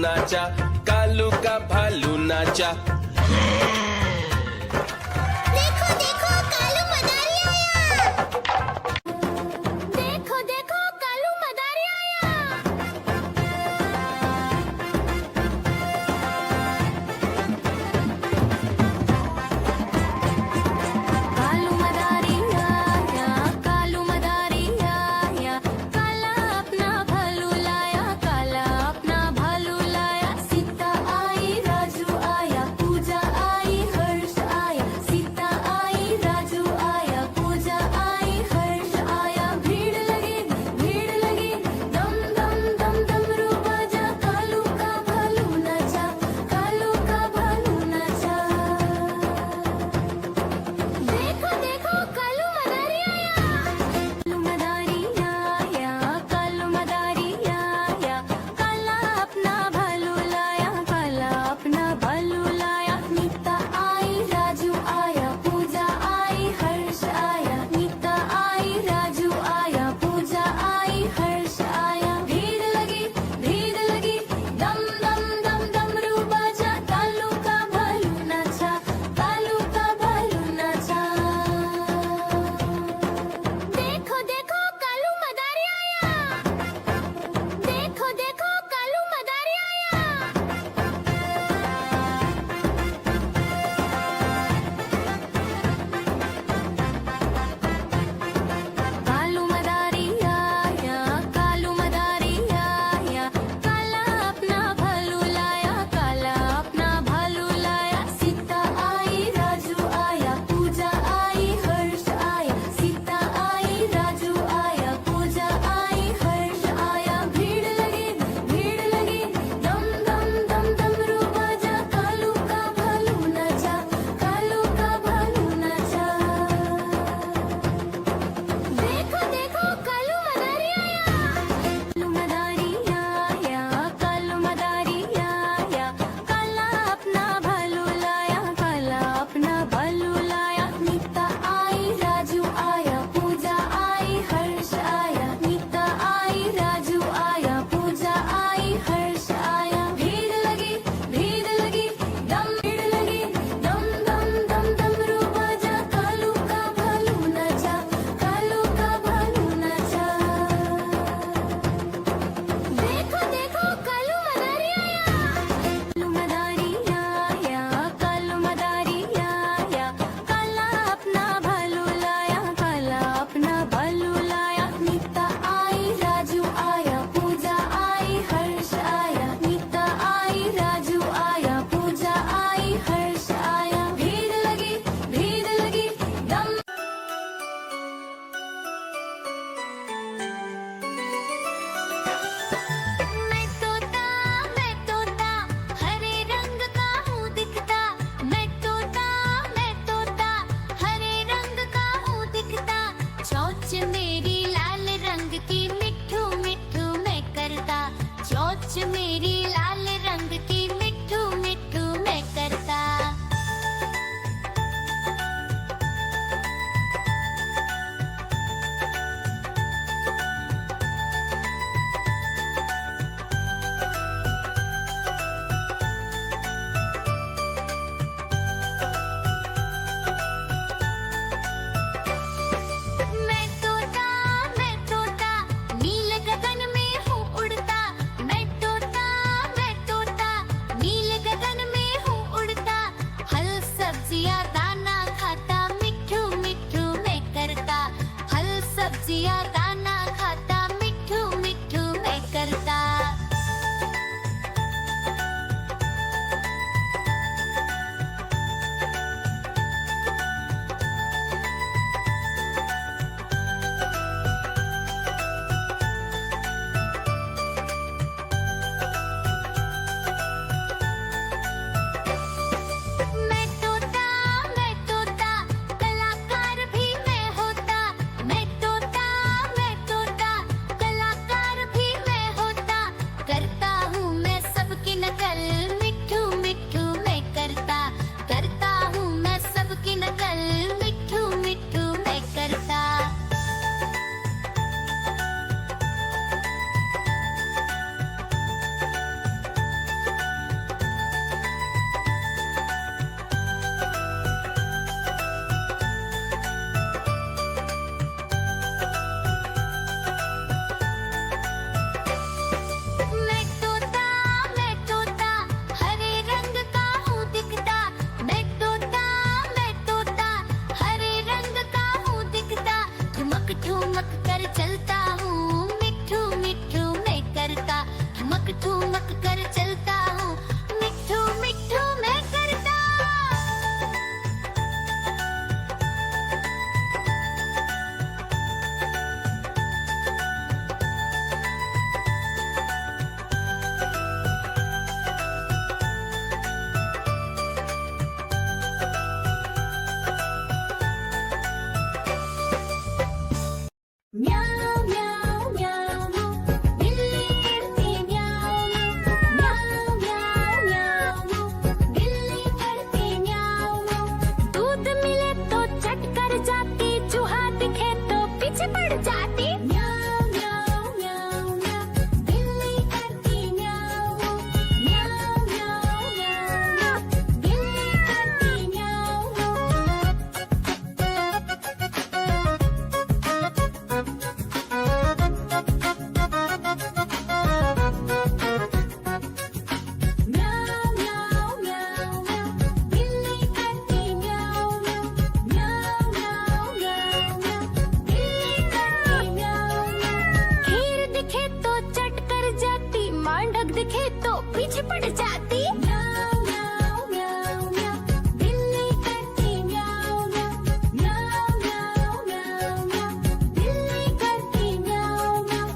नाचा, कालू का भालू नाचा। देखो देखो कालू मदारी आया। देखो देखो कालू मदारी आया। कालू मदारी आया, कालू मदारी आया, काला अपना भालू लाया, काला अपना भालू लाया। सीता आई राजू आया, पूरी ठुमक कर चलता हूँ, मिट्ठू मिट्ठू मैं करता। म्याऊ म्याऊ म्याऊ, बिल्ली करती म्याऊ म्याऊ म्याऊ म्याऊ, बिल्ली करती म्याऊ। दूध मिले तो चट कर जाती, चूहा दिखे तो पीछे पड़ जाती। म्याऊ म्याऊ म्याऊ म्याऊ, बिल्ली करती म्याऊ म्याऊ म्याऊ म्याऊ, बिल्ली करती म्याऊ। म्याऊ म्याऊ म्याऊ म्याऊ, बिल्ली करती म्याऊ म्याऊ म्याऊ म्याऊ म्याऊ, बिल्ली करती म्याऊ म्याऊ। खीर दिखे तो चट कर जाती, मांडक दिखे तो पीछे पड़ जाती। म्याऊ म्याऊ म्याऊ म्याऊ, बिल्ली करती म्याऊ म्याऊ म्याऊ म्याऊ म्याऊ म्याऊ, बिल्ली करती म्याऊ म्याऊ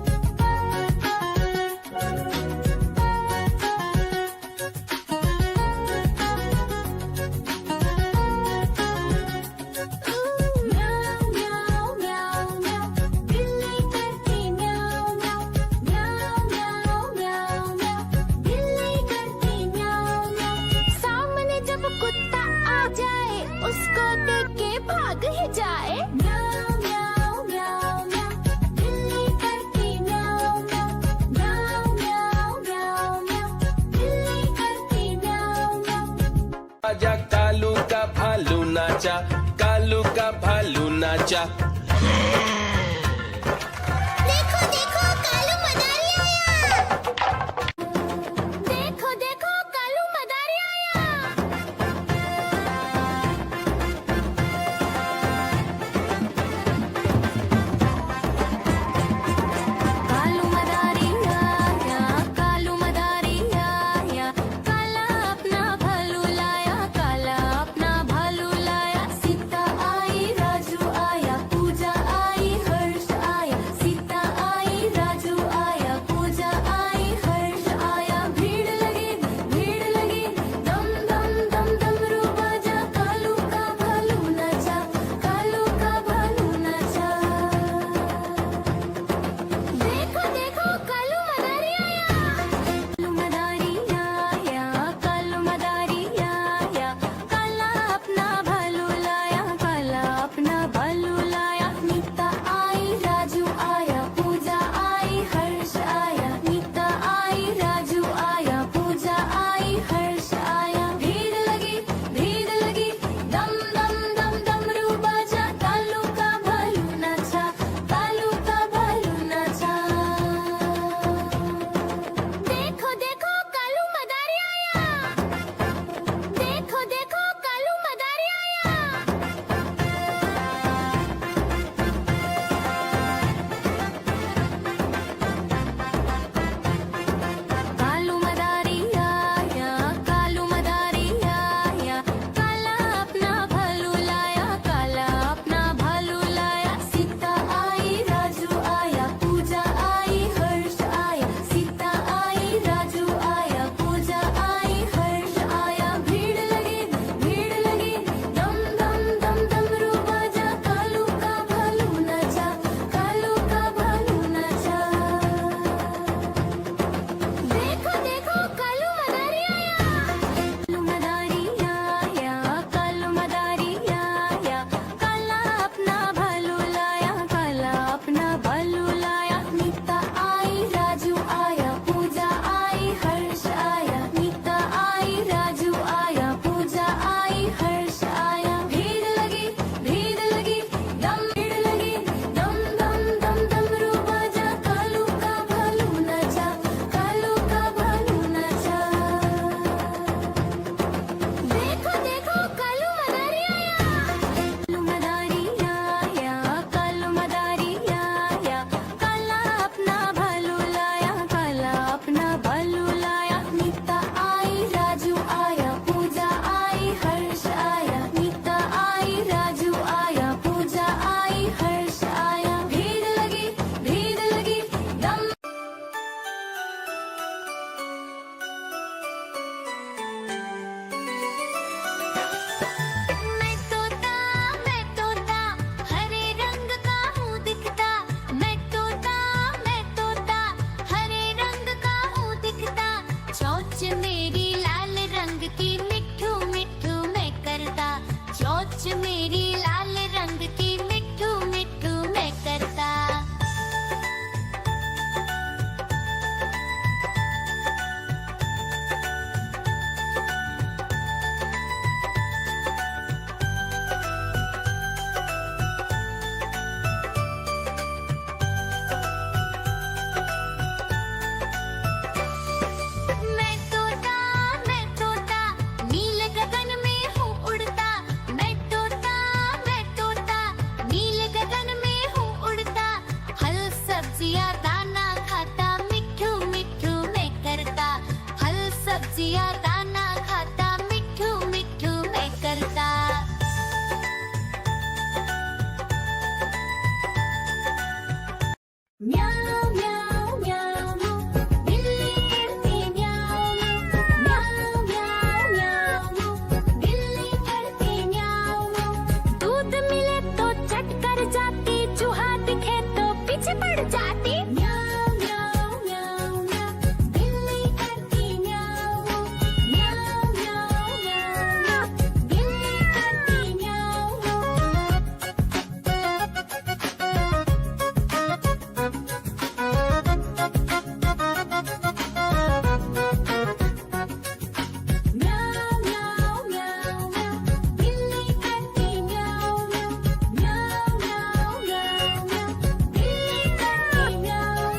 म्याऊ म्याऊ म्याऊ, बिल्ली करती म्याऊ म्याऊ म्याऊ म्याऊ म्याऊ म्याऊ, बिल्ली करती म्याऊ म्याऊ। सामने जब कुत्ता आ जाए, उसको देख के भाग ही जाए। म्याऊ म्याऊ म्याऊ म्याऊ, बिल्ली करती म्याऊ म्याऊ म्याऊ म्याऊ म्याऊ, बिल्ली करती म्याऊ म्याऊ। आजा कालू का भालू नाचा, कालू का भालू नाचा। देखो देखो कालू मदारी आया। देखो देखो कालू मदारी आया। कालू मदारी आया, कालू मदारी आया, काला अपना भालू लाया, काला अपना भालू लाया। सीता आई राजू आया, पूजा बचिया दाना खाता मिठू मिठू मैं करता म्याऊ म्याऊ म्याऊ बिल्ली करती म्याऊ म्याऊ म्याऊ म्याऊ बिल्ली करती म्याऊ दूध मिले तो चट कर जाती चूहा दिखे तो पीछे पड़ जाती म्याऊ म्याऊ म्याऊ म्याऊ बिल्ली करती म्याऊ म्याऊ म्याऊ म्याऊ बिल्ली करती म्याऊ म्याऊ म्याऊ म्याऊ बिल्ली करती म्याऊ म्याऊ म्याऊ म्याऊ म्याऊ बिल्ली करती म्याऊ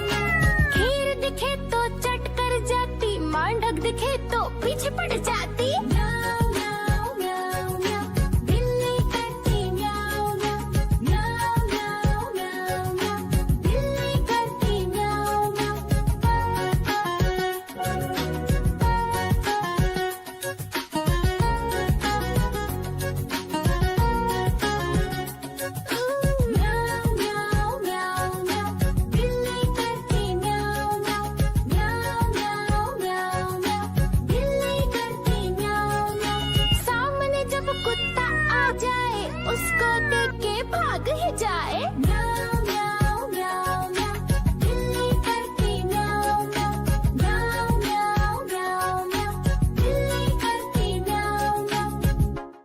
खीर दिखे तो चट कर जाती मांडक दिखे तो पीछे पड़ जाती